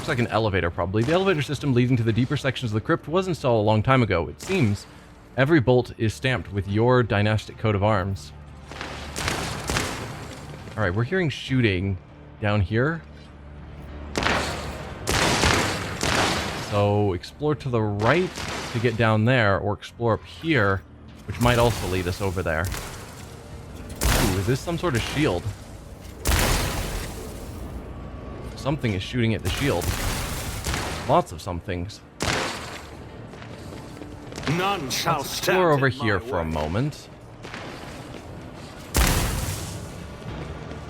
Looks like an elevator, probably. The elevator system leading to the deeper sections of the crypt was installed a long time ago. It seems every bolt is stamped with your dynastic coat of arms. Alright, we're hearing shooting down here. So explore to the right to get down there, or explore up here, which might also lead us over there. Ooh, is this some sort of shield? Something is shooting at the shield. Lots of somethings. None shall Let's explore over here for a way. moment.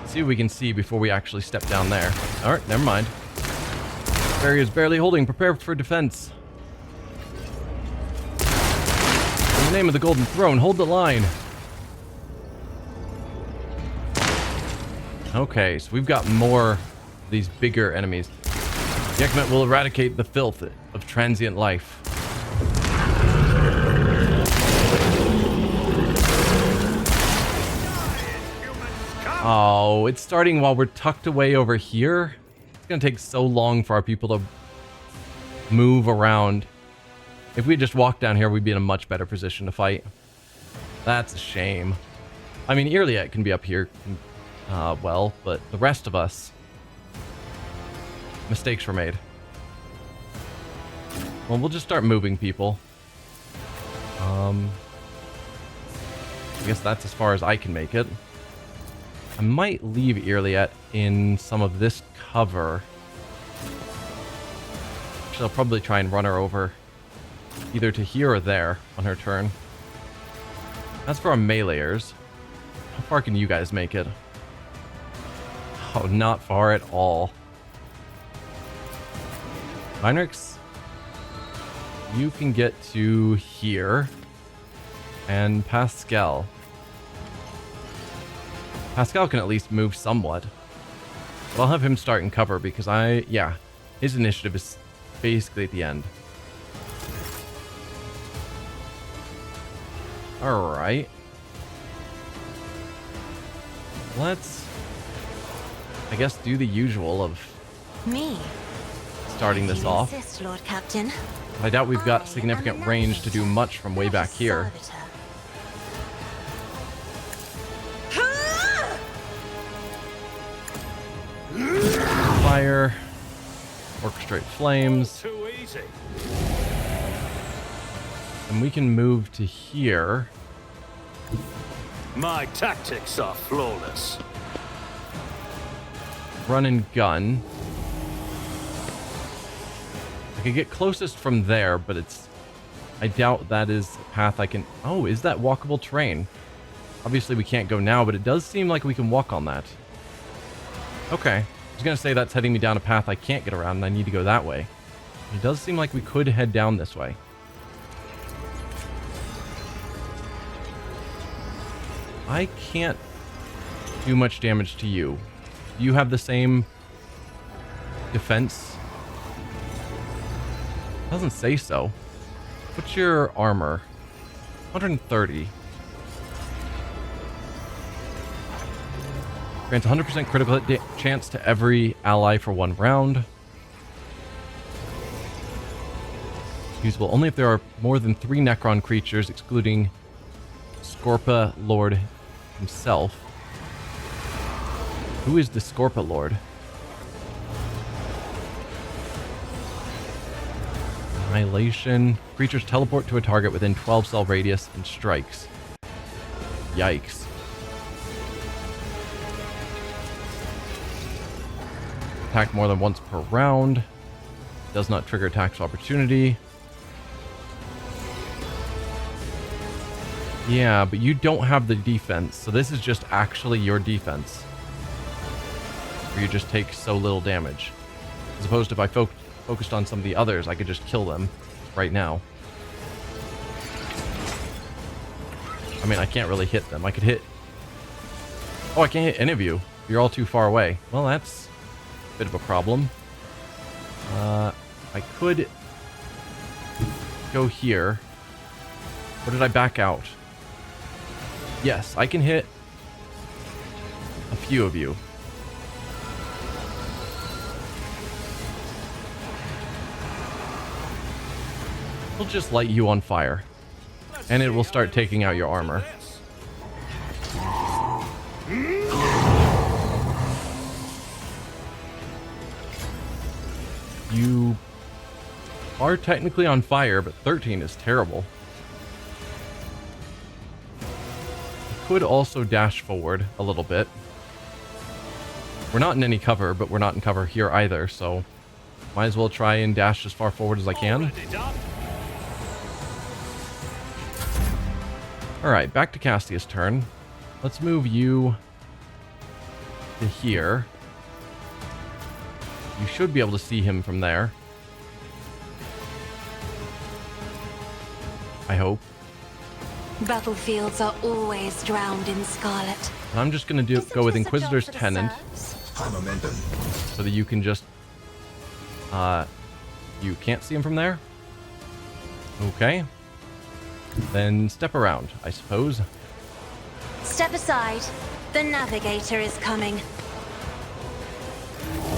See what we can see before we actually step down there. Alright, never mind. Barrier is barely holding. Prepare for defense. In the name of the Golden Throne, hold the line. Okay, so we've got more of these bigger enemies. The Ekmet will eradicate the filth of transient life. Oh, it's starting while we're tucked away over here. It's gonna take so long for our people to move around. If we just walked down here, we'd be in a much better position to fight. That's a shame. I mean, Irliet can be up here, well, but the rest of us, mistakes were made. Well, we'll just start moving people. I guess that's as far as I can make it. I might leave Irliet in some of this cover. Actually, I'll probably try and run her over either to here or there on her turn. As for our meleeers, how far can you guys make it? Oh, not far at all. Heinrichs, you can get to here. And Pascal. Pascal can at least move somewhat. But I'll have him start in cover because his initiative is basically at the end. Alright. Let's, I guess, do the usual of starting this off. Insist, Lord Captain. I doubt we've got significant range to do much from way back here. Fire, orchestrate flames, Too easy. and we can move to here. My tactics are flawless. Run and gun. I could get closest from there, but I doubt that is a path I can... Oh, is that walkable terrain? Obviously we can't go now, but it does seem like we can walk on that. Okay. I was going to say that's heading me down a path I can't get around and I need to go that way. It does seem like we could head down this way. I can't do much damage to you. Do you have the same defense? Doesn't say so. What's your armor? 130. Grants 100% critical hit chance to every ally for 1 round. Usable only if there are more than 3 Necron creatures, excluding Scorpa Lord himself. Who is the Scorpa Lord? Annihilation. Creatures teleport to a target within 12 cell radius and strikes. Yikes. Attack more than once per round. Does not trigger attacks of opportunity. Yeah, but you don't have the defense, so this is just actually your defense. Where you just take so little damage. As opposed to if I focused on some of the others, I could just kill them right now. I mean, I can't really hit them. I could hit... Oh, I can't hit any of you. You're all too far away. Well, that's a bit of a problem. I could go here. Or did I back out? Yes, I can hit a few of you. we'll just light you on fire. And it will start taking out your armor. You are technically on fire, but 13 is terrible. You could also dash forward a little bit. We're not in any cover, but we're not in cover here either, so might as well try and dash as far forward as I can. Alright, back to Castia's turn. Let's move you to here. You should be able to see him from there. I hope. Battlefields are always drowned in scarlet. And I'm just going to go with Inquisitor's Tenant. Momentum. So that you can just... you can't see him from there? Okay. Then step around, I suppose. Step aside. The navigator is coming.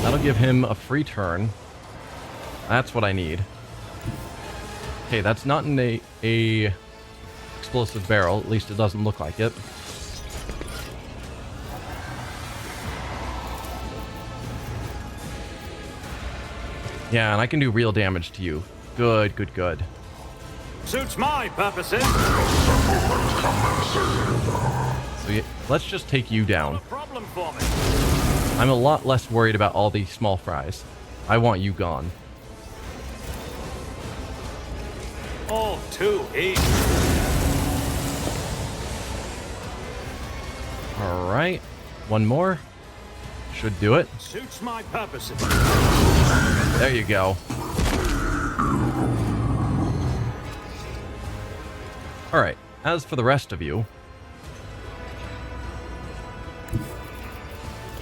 That'll give him a free turn. That's what I need. Okay, that's not an a explosive barrel. At least it doesn't look like it. Yeah, and I can do real damage to you. Good, good, good. Suits my purposes. So yeah, let's just take you down. No problem for me. I'm a lot less worried about all these small fries. I want you gone. All too easy. Alright. One more. Should do it. Suits my purposes. There you go. Alright. As for the rest of you,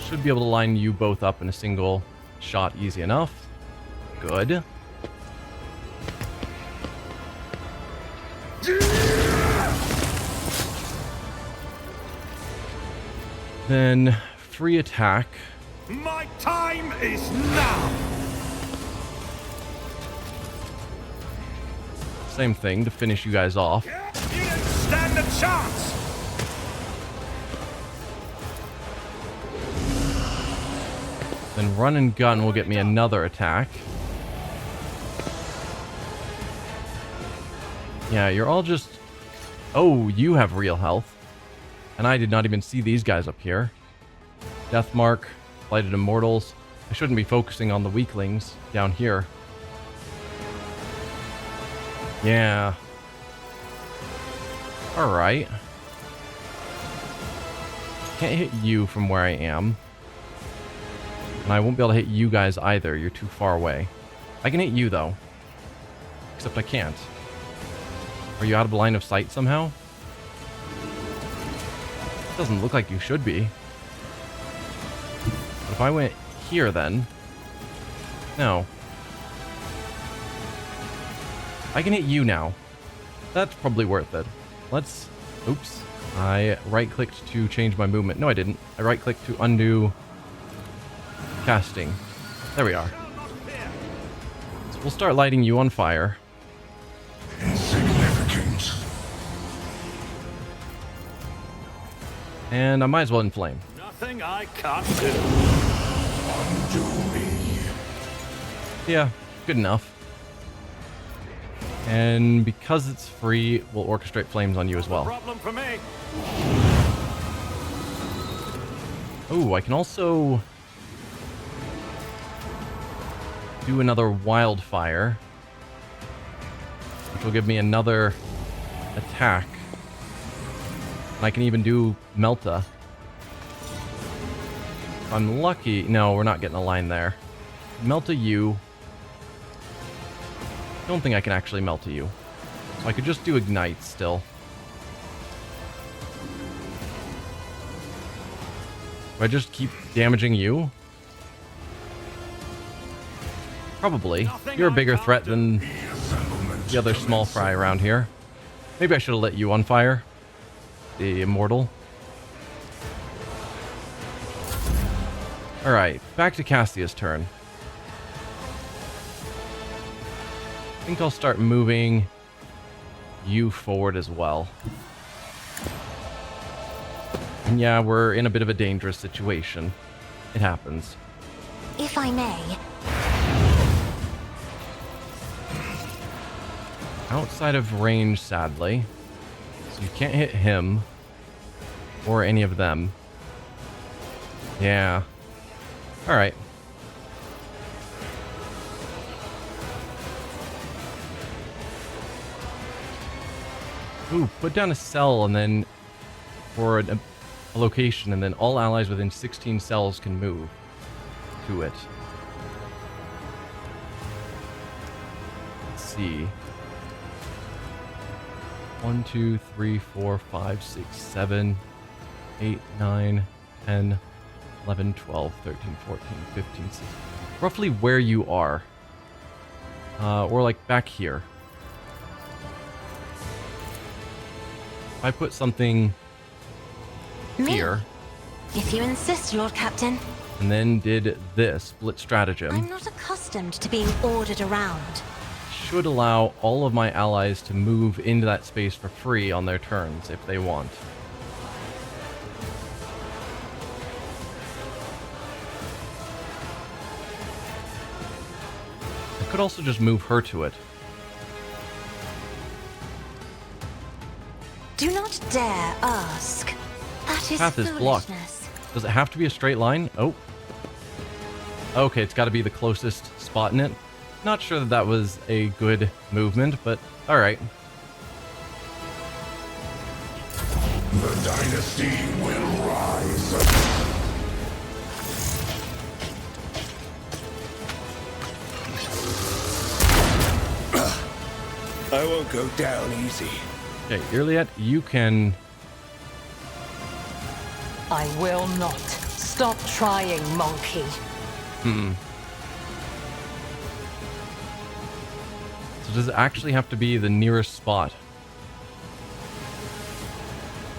should be able to line you both up in a single shot easy enough. Good. Then free attack. My time is now. Same thing to finish you guys off. You didn't stand a chance. Then run and gun will get me another attack. Yeah, you're all just... Oh, you have real health. And I did not even see these guys up here. Deathmark, Blighted Immortals. I shouldn't be focusing on the weaklings down here. Yeah. Alright. Can't hit you from where I am. And I won't be able to hit you guys either. You're too far away. I can hit you, though. Except I can't. Are you out of line of sight somehow? Doesn't look like you should be. But if I went here, then... No. I can hit you now. That's probably worth it. Let's... Oops. I right-clicked to change my movement. No, I didn't. I right-clicked to undo... casting. There we are. So we'll start lighting you on fire. Insignificant. And I might as well inflame. Nothing I can't do. Undo me. Yeah, good enough. And because it's free, we'll orchestrate flames on you as well. Problem for me. Oh, I can also do another wildfire, which will give me another attack. And I can even do Melta. If I'm lucky... No, we're not getting a line there. Melta you. Don't think I can actually Melta you. So I could just do Ignite still. Do I just keep damaging you? Probably. You're a bigger threat than the other small fry around here. Maybe I should have let you on fire. The Immortal. Alright, back to Castia's turn. I think I'll start moving you forward as well. And yeah, we're in a bit of a dangerous situation. It happens. If I may, Outside of range, sadly. So you can't hit him. Or any of them. Yeah. Alright. Ooh, put down a cell and then... for a location, and then all allies within 16 cells can move to it. Let's see. 1, 2, 3, 4, 5, 6, 7, 8, 9, 10, 11, 12, 13, 14, 15, 16. Roughly where you are. Or like back here. If I put something me. here, If you insist, Lord Captain. and then did this split stratagem, I'm not accustomed to being ordered around. should allow all of my allies to move into that space for free on their turns if they want. I could also just move her to it. Do not dare ask. That is Path is blocked. foolishness. Does it have to be a straight line? Oh. Okay, it's got to be the closest spot in it. Not sure that that was a good movement, but alright. The dynasty will rise. I won't go down easy. Okay, Irliet, you can... I will not. Stop trying, monkey. So does it actually have to be the nearest spot?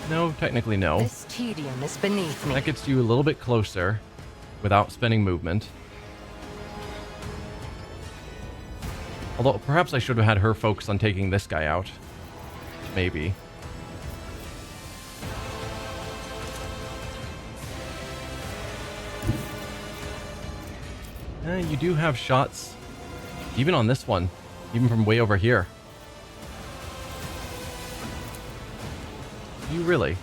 No, technically no. This tedium is beneath me. That gets you a little bit closer without spending movement. Although, perhaps I should have had her focus on taking this guy out. Maybe. You do have shots, even on this one, even from way over here. You really?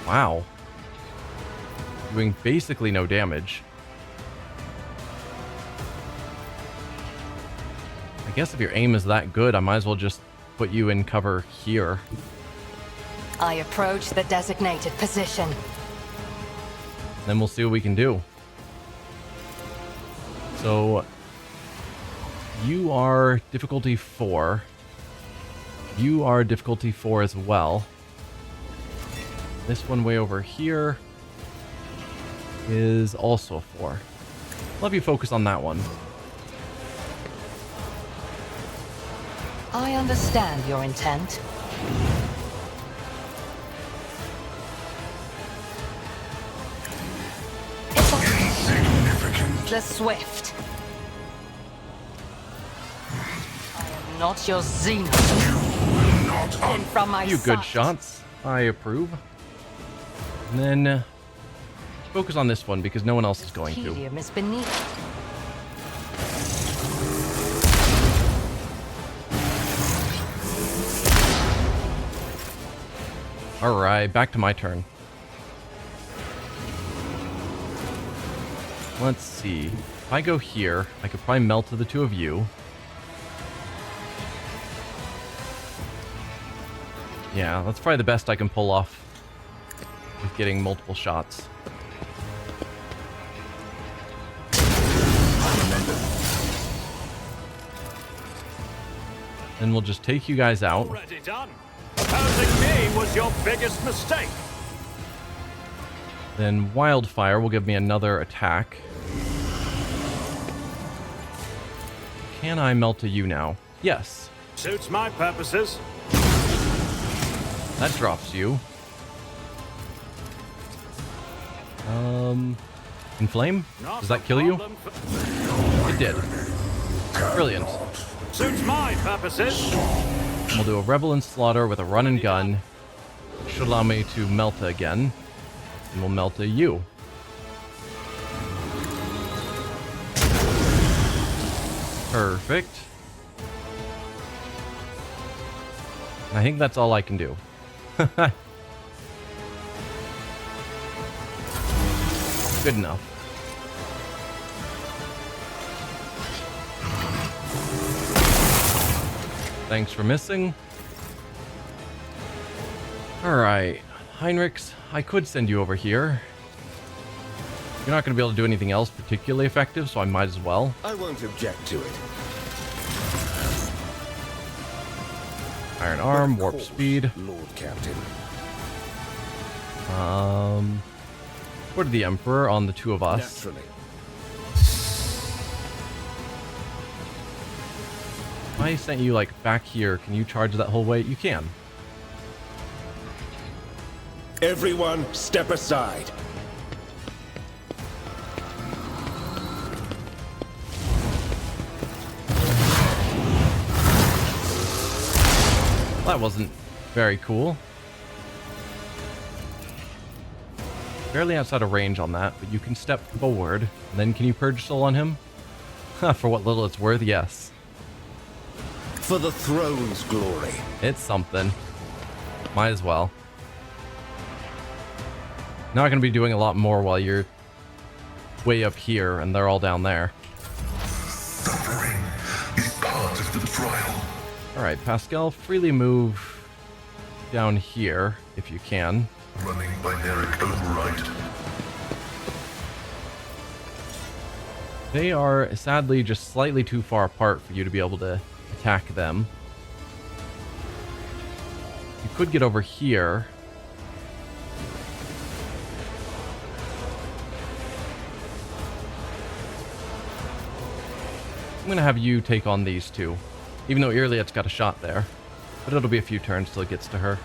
Wow. Doing basically no damage. I guess if your aim is that good, I might as well just put you in cover here. I approach the designated position. Then we'll see what we can do. So, you are difficulty 4. You are difficulty 4 as well. This one way over here is also 4. I'll have you focus on that one. I understand your intent. Insignificant. The swift. I am not your xenos. Not And from my A few good sight. shots. I approve. And then focus on this one because no one else is going to. Tedium is beneath. Alright, back to my turn. Let's see. If I go here, I could probably melt to the two of you. Yeah, that's probably the best I can pull off with getting multiple shots. Then we'll just take you guys out. Already done. Opposing me was your biggest mistake. Then Wildfire will give me another attack. Can I melt to you now? Yes. Suits my purposes. That drops you. Inflame? Not Does that a kill you? problem for- It did. Brilliant. Suits my purposes. We'll do a Rebel and Slaughter with a run and gun. Which should allow me to Melta again. And we'll Melta you. Perfect. I think that's all I can do. Good enough. Thanks for missing. Alright, Heinrichs, I could send you over here. You're not going to be able to do anything else particularly effective, so I might as well. I won't object to it. Iron Arm, Warp Speed. Lord Captain. What did the Emperor on the two of us? Naturally. If I sent you, like, back here, can you charge that whole way? You can. Everyone, step aside. That wasn't very cool. Barely outside of range on that, but you can step forward. And then can you Purge Soul on him? For what little it's worth, yes. For the throne's glory. It's something. Might as well. Not going to be doing a lot more while you're way up here and they're all down there. Suffering is part of the trial. Alright, Pascal, freely move down here if you can. Running binaric override. They are sadly just slightly too far apart for you to be able to attack them. You could get over here. I'm going to have you take on these two. Even though Irliet's got a shot there. But it'll be a few turns till it gets to her.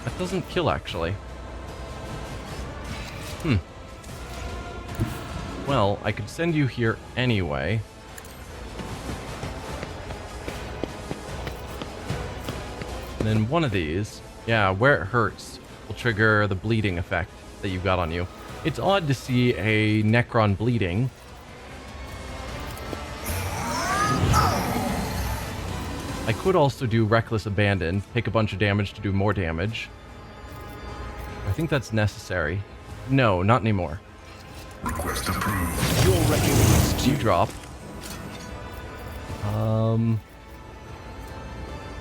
That doesn't kill, actually. Well, I could send you here anyway. And then one of these, yeah, where it hurts, will trigger the bleeding effect that you've got on you. It's odd to see a Necron bleeding. I could also do Reckless Abandon, take a bunch of damage to do more damage. I think that's necessary. No, not anymore. Request approved. Your reckoning is You due. drop.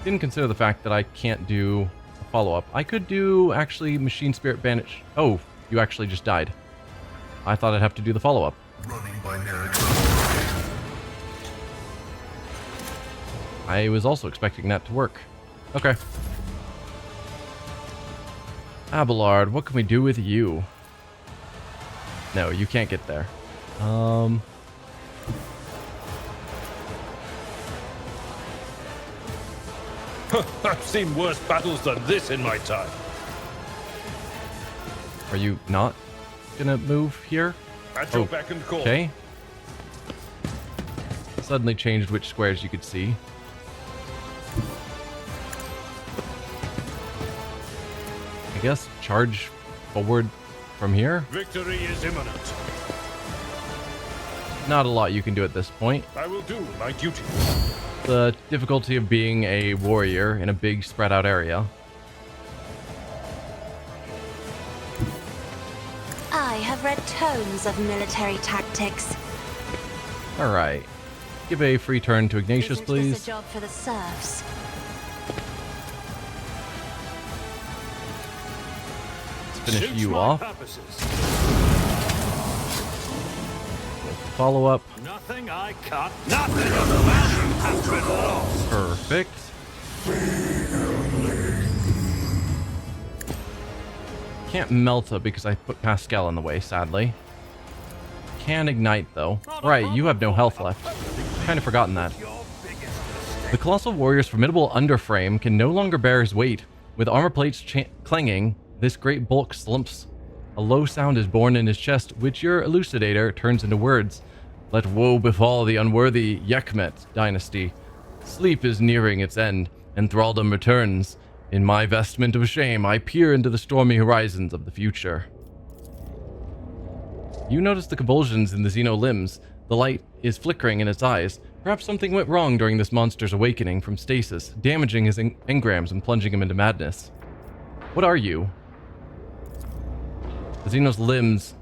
Didn't consider the fact that I can't do a follow-up. I could do, actually, Machine Spirit Banish. Oh, you actually just died. I thought I'd have to do the follow-up. Running binaric override. I was also expecting that to work. Okay. Abelard, what can we do with you? No, you can't get there. I've seen worse battles than this in my time. Are you not gonna move here? At your beck and call. Okay. Suddenly changed which squares you could see. I guess charge forward from here. Victory is imminent. Not a lot you can do at this point. I will do my duty. The difficulty of being a warrior in a big spread out area. I have read tomes of military tactics. Alright. Give a free turn to Ignatius, Isn't please. this a job for the serfs? Let's finish Suits you my off. purposes. Follow up. Nothing I can't. Nothing of the value has been lost. Perfect. Can't melt it because I put Pascal in the way, sadly. Can ignite, though. Right, you have no health left. Kind of forgotten that. Your biggest mistake. The Colossal Warrior's formidable underframe can no longer bear his weight. With armor plates clanging, this great bulk slumps. A low sound is born in his chest, which your elucidator turns into words. Let woe befall the unworthy Yekmet dynasty. Sleep is nearing its end, and thraldom returns. In my vestment of shame, I peer into the stormy horizons of the future. You notice the convulsions in the xeno limbs. The light is flickering in its eyes. Perhaps something went wrong during this monster's awakening from stasis, damaging his engrams and plunging him into madness. What are you? The xeno's limbs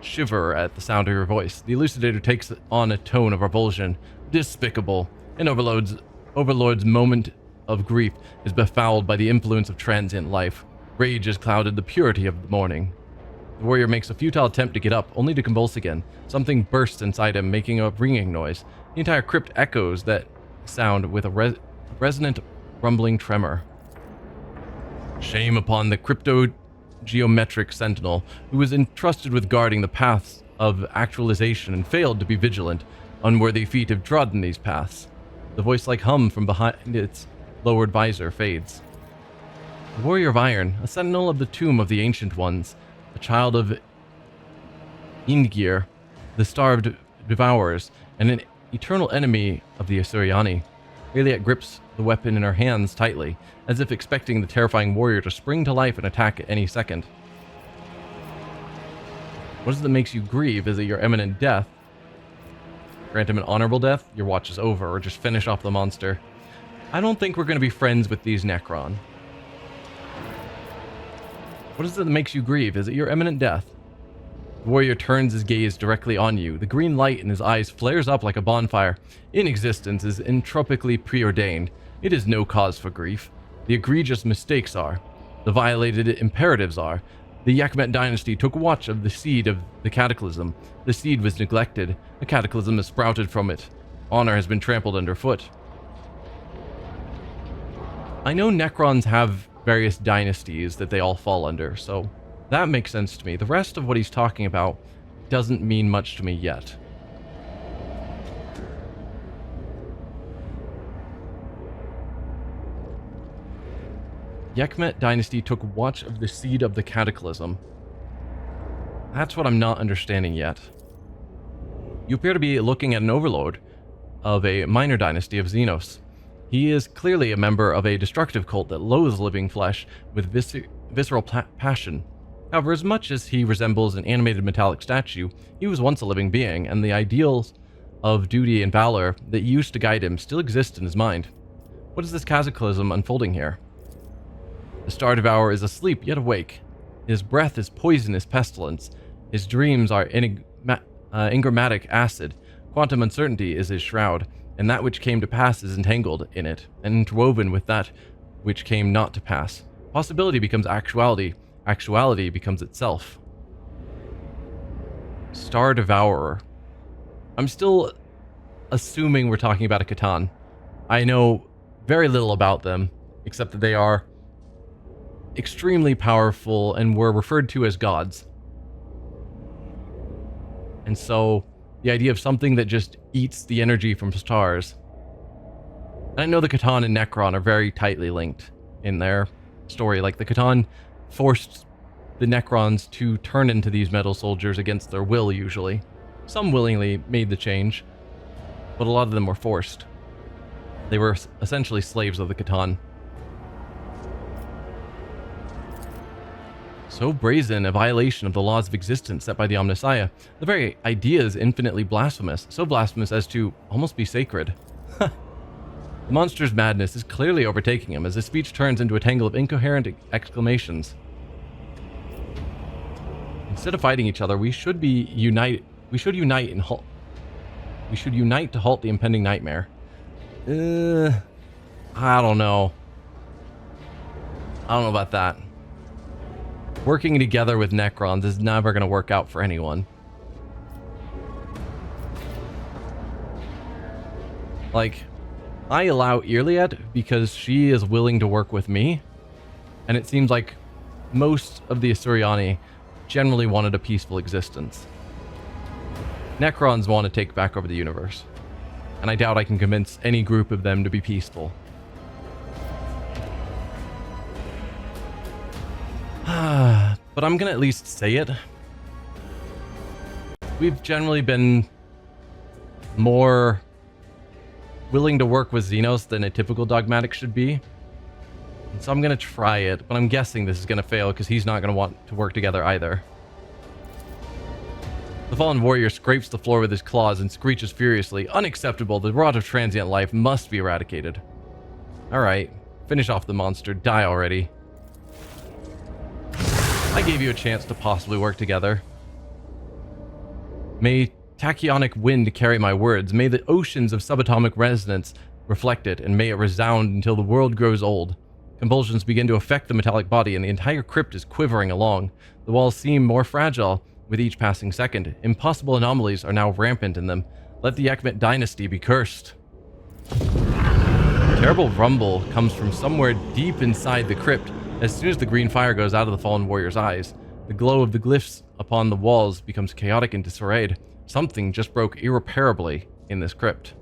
shiver at the sound of your voice. The elucidator takes on a tone of revulsion. Despicable. An overlord's moment of grief is befouled by the influence of transient life. Rage has clouded the purity of the morning. The warrior makes a futile attempt to get up, only to convulse again. Something bursts inside him, making a ringing noise. The entire crypt echoes that sound with a resonant, rumbling tremor. Shame upon the Cryptogeometric Sentinel, who was entrusted with guarding the paths of actualization and failed to be vigilant. Unworthy feet have trodden these paths. The voice-like hum from behind its lowered visor fades. The warrior of iron, a sentinel of the tomb of the ancient ones, a child of Ingir, the starved devourers, and an eternal enemy of the Asuryani. Aliette grips the weapon in her hands tightly, as if expecting the terrifying warrior to spring to life and attack at any second. What is it that makes you grieve? Is it your imminent death? Grant him an honorable death, your watch is over, or just finish off the monster. I don't think we're going to be friends with these Necron. What is it that makes you grieve? Is it your imminent death? The warrior turns his gaze directly on you. The green light in his eyes flares up like a bonfire. Inexistence is entropically preordained. It is no cause for grief. The egregious mistakes are. The violated imperatives are. The Yekmet dynasty took watch of the seed of the cataclysm. The seed was neglected. A cataclysm has sprouted from it. Honor has been trampled underfoot. I know Necrons have various dynasties that they all fall under, so that makes sense to me. The rest of what he's talking about doesn't mean much to me yet. Yekmet dynasty took watch of the seed of the cataclysm. That's what I'm not understanding yet. You appear to be looking at an overlord of a minor dynasty of Xenos. He is clearly a member of a destructive cult that loathes living flesh with visceral passion. However, as much as he resembles an animated metallic statue, he was once a living being, and the ideals of duty and valor that used to guide him still exist in his mind. What is this cataclysm unfolding here? The Star Devourer is asleep yet awake. His breath is poisonous pestilence. His dreams are engrammatic acid. Quantum uncertainty is his shroud, and that which came to pass is entangled in it, and interwoven with that which came not to pass. Possibility becomes actuality. Actuality becomes itself. Star Devourer. I'm still assuming we're talking about a Catan. I know very little about them, except that they are extremely powerful and were referred to as gods. And so the idea of something that just eats the energy from stars. And I know the Catan and Necron are very tightly linked in their story. Like, the Catan forced the Necrons to turn into these metal soldiers against their will, usually. Some willingly made the change, but a lot of them were forced. They were essentially slaves of the Catan. So brazen a violation of the laws of existence set by the Omnissiah. The very idea is infinitely blasphemous, so blasphemous as to almost be sacred. The monster's madness is clearly overtaking him as his speech turns into a tangle of incoherent exclamations. Instead of fighting each other, we should unite to halt the impending nightmare. I don't know about that. Working together with Necrons is never going to work out for anyone. Like, I allow Aliette because she is willing to work with me, and it seems like most of the Asuryani generally wanted a peaceful existence. Necrons want to take back over the universe, and I doubt I can convince any group of them to be peaceful. But I'm gonna at least say it. We've generally been more willing to work with Xenos than a typical dogmatic should be. And so I'm gonna try it, but I'm guessing this is gonna fail because he's not gonna want to work together either. The fallen warrior scrapes the floor with his claws and screeches furiously. Unacceptable. The rot of transient life must be eradicated. Alright. Finish off the monster. Die already. I gave you a chance to possibly work together. May tachyonic wind carry my words. May the oceans of subatomic resonance reflect it, and may it resound until the world grows old. Convulsions begin to affect the metallic body, and the entire crypt is quivering along. The walls seem more fragile with each passing second. Impossible anomalies are now rampant in them. Let the Ekmet dynasty be cursed. A terrible rumble comes from somewhere deep inside the crypt. As soon as the green fire goes out of the fallen warrior's eyes, the glow of the glyphs upon the walls becomes chaotic and disarrayed. Something just broke irreparably in this crypt.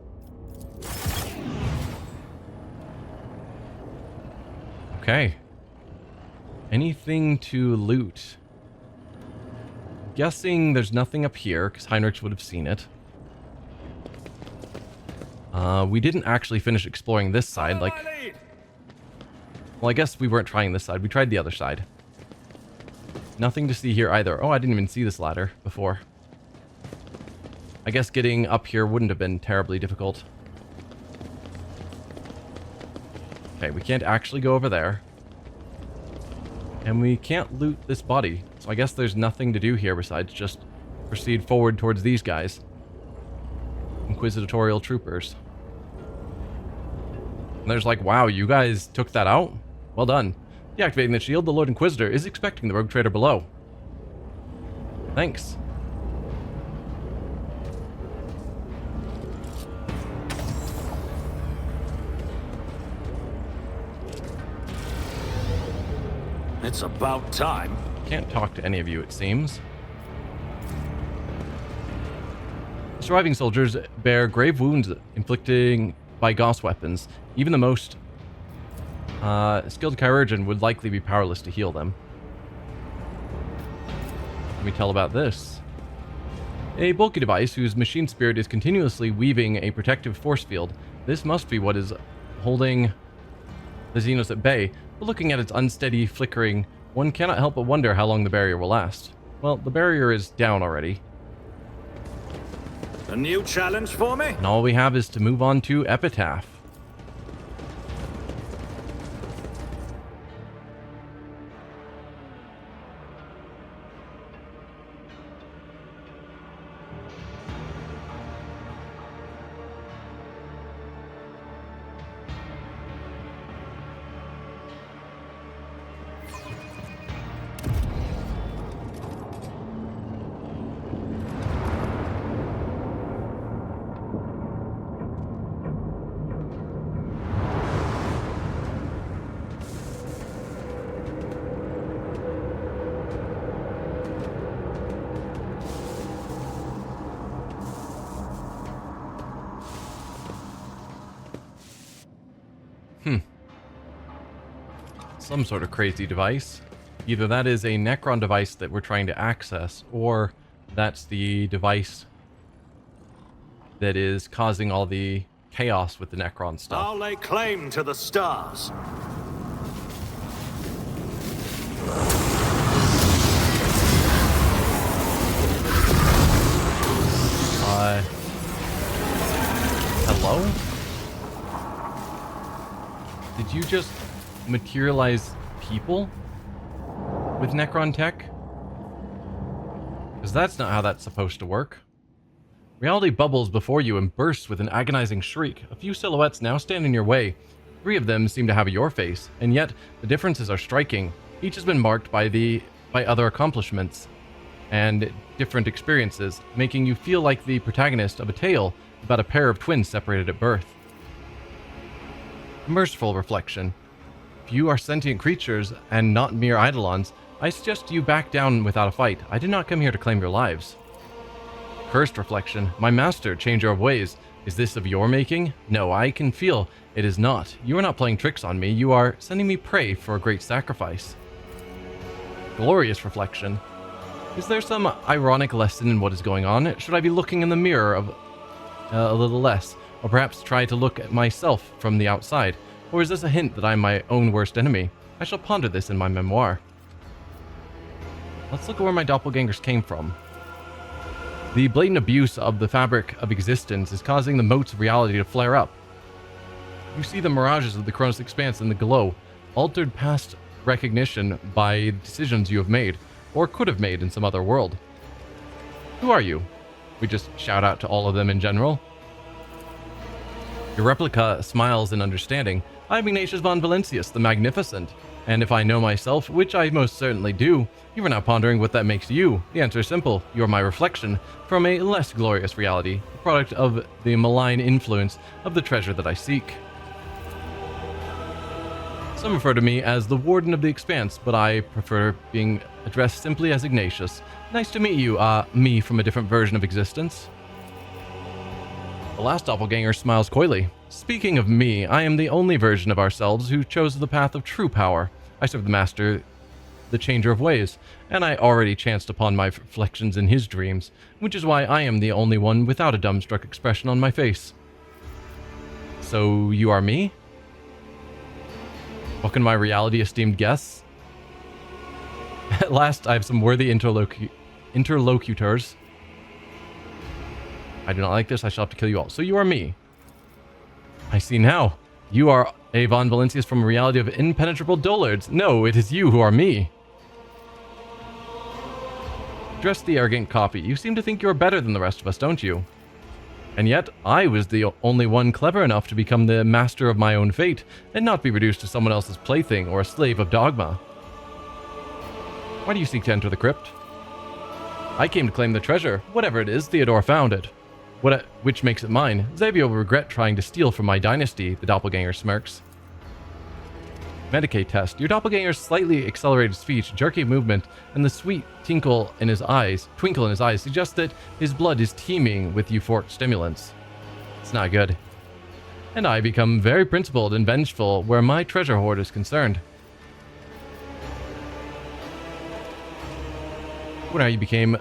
Okay. Anything to loot? Guessing there's nothing up here, because Heinrichs would have seen it. We didn't actually finish exploring this side, like... Well, I guess we weren't trying this side. We tried the other side. Nothing to see here either. Oh, I didn't even see this ladder before. I guess getting up here wouldn't have been terribly difficult. Okay, we can't actually go over there. And we can't loot this body. So I guess there's nothing to do here besides just proceed forward towards these guys. Inquisitorial troopers. And there's like, wow, you guys took that out? Well done. Deactivating the shield, the Lord Inquisitor is expecting the rogue trader below. Thanks. It's about time. Can't talk to any of you, it seems. Surviving soldiers bear grave wounds inflicted by Gauss weapons. Even the most skilled chirurgeon would likely be powerless to heal them. Let me tell about this. A bulky device whose machine spirit is continuously weaving a protective force field. This must be what is holding the Xenos at bay, but looking at its unsteady flickering, one cannot help but wonder how long the barrier will last. Well, the barrier is down already. A new challenge for me? And all we have is to move on to Epitaph. Some sort of crazy device. Either that is a Necron device that we're trying to access, or that's the device that is causing all the chaos with the Necron stuff. I'll lay claim to the stars. Hello? Did you just materialize people with Necron tech? Because that's not how that's supposed to work. Reality bubbles before you and bursts with an agonizing shriek. A few silhouettes now stand in your way. 3 of them seem to have your face, and yet the differences are striking. Each has been marked by other accomplishments and different experiences, making you feel like the protagonist of a tale about a pair of twins separated at birth. Merciful reflection. If you are sentient creatures and not mere eidolons, I suggest you back down without a fight. I did not come here to claim your lives. Cursed reflection. My master, changer of ways. Is this of your making? No, I can feel it is not. You are not playing tricks on me. You are sending me prey for a great sacrifice. glorious reflection. Is there some ironic lesson in what is going on? Should I be looking in the mirror of a little less, or perhaps try to look at myself from the outside? Or is this a hint that I'm my own worst enemy? I shall ponder this in my memoir. Let's look at where my doppelgangers came from. The blatant abuse of the fabric of existence is causing the motes of reality to flare up. You see the mirages of the Koronus Expanse in the glow, altered past recognition by decisions you have made, or could have made in some other world. Who are you? We just shout out to all of them in general. Your replica smiles in understanding. I'm Ignatius von Valentius, the Magnificent. And if I know myself, which I most certainly do, you are now pondering what that makes you. The answer is simple. You are my reflection from a less glorious reality, the product of the malign influence of the treasure that I seek. Some refer to me as the Warden of the Expanse, but I prefer being addressed simply as Ignatius. Nice to meet you, me from a different version of existence. The last doppelganger smiles coyly. Speaking of me, I am the only version of ourselves who chose the path of true power. I serve the Master, the Changer of Ways, and I already chanced upon my reflections in his dreams, which is why I am the only one without a dumbstruck expression on my face. So, you are me? Welcome to my reality, esteemed guests. At last, I have some worthy interlocutors. I do not like this. I shall have to kill you all. So you are me. I see now. You are a Von Valentius from a reality of impenetrable dullards. No, it is you who are me. Address the arrogant copy. You seem to think you're better than the rest of us, don't you? And yet, I was the only one clever enough to become the master of my own fate, and not be reduced to someone else's plaything or a slave of dogma. Why do you seek to enter the crypt? I came to claim the treasure. Whatever it is, Theodore found it. Which makes it mine. Xavier will regret trying to steal from my dynasty, the doppelganger smirks. Medicaid test. Your doppelganger's slightly accelerated speech, jerky movement, and the sweet twinkle in his eyes suggest that his blood is teeming with euphoric stimulants. It's not good. And I become very principled and vengeful where my treasure hoard is concerned. When you became,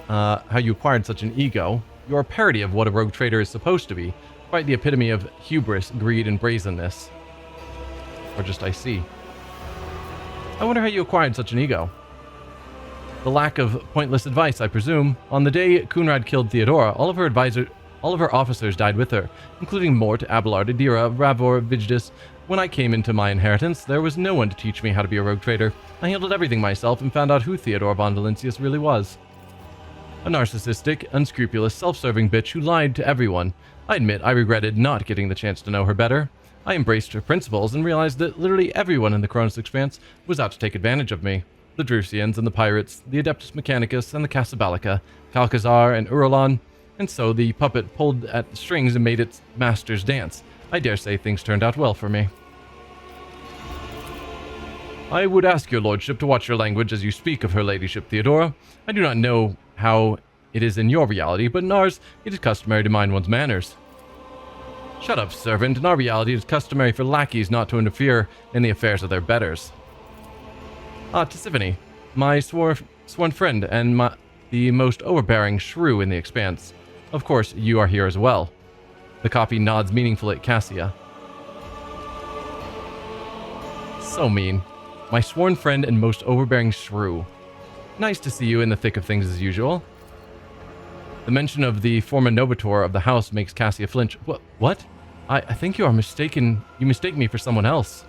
how you acquired such an ego. You're a parody of what a rogue trader is supposed to be. Quite the epitome of hubris, greed, and brazenness. Or just I see. I wonder how you acquired such an ego. The lack of pointless advice, I presume. On the day Kunrad killed Theodora, all of her officers died with her, including Mort, Abelard, Adira, Ravor, Vigdis. When I came into my inheritance, there was no one to teach me how to be a rogue trader. I handled everything myself and found out who Theodore von Valentius really was. A narcissistic, unscrupulous, self-serving bitch who lied to everyone. I admit I regretted not getting the chance to know her better. I embraced her principles and realized that literally everyone in the Koronus Expanse was out to take advantage of me. The Drusians and the Pirates, the Adeptus Mechanicus and the Casabalica, Calcazar and Urulon, and so the puppet pulled at the strings and made its masters dance. I dare say things turned out well for me. I would ask your lordship to watch your language as you speak of her ladyship Theodora. I do not know how it is in your reality, but in ours, it is customary to mind one's manners. Shut up, servant. In our reality, it is customary for lackeys not to interfere in the affairs of their betters. Tisiphone, my sworn friend and the most overbearing shrew in the Expanse. Of course, you are here as well. The copy nods meaningfully at Cassia. So mean. My sworn friend and most overbearing shrew. Nice to see you in the thick of things as usual. The mention of the former novator of the house makes Cassia flinch. What? I think you are mistaken. You mistake me for someone else.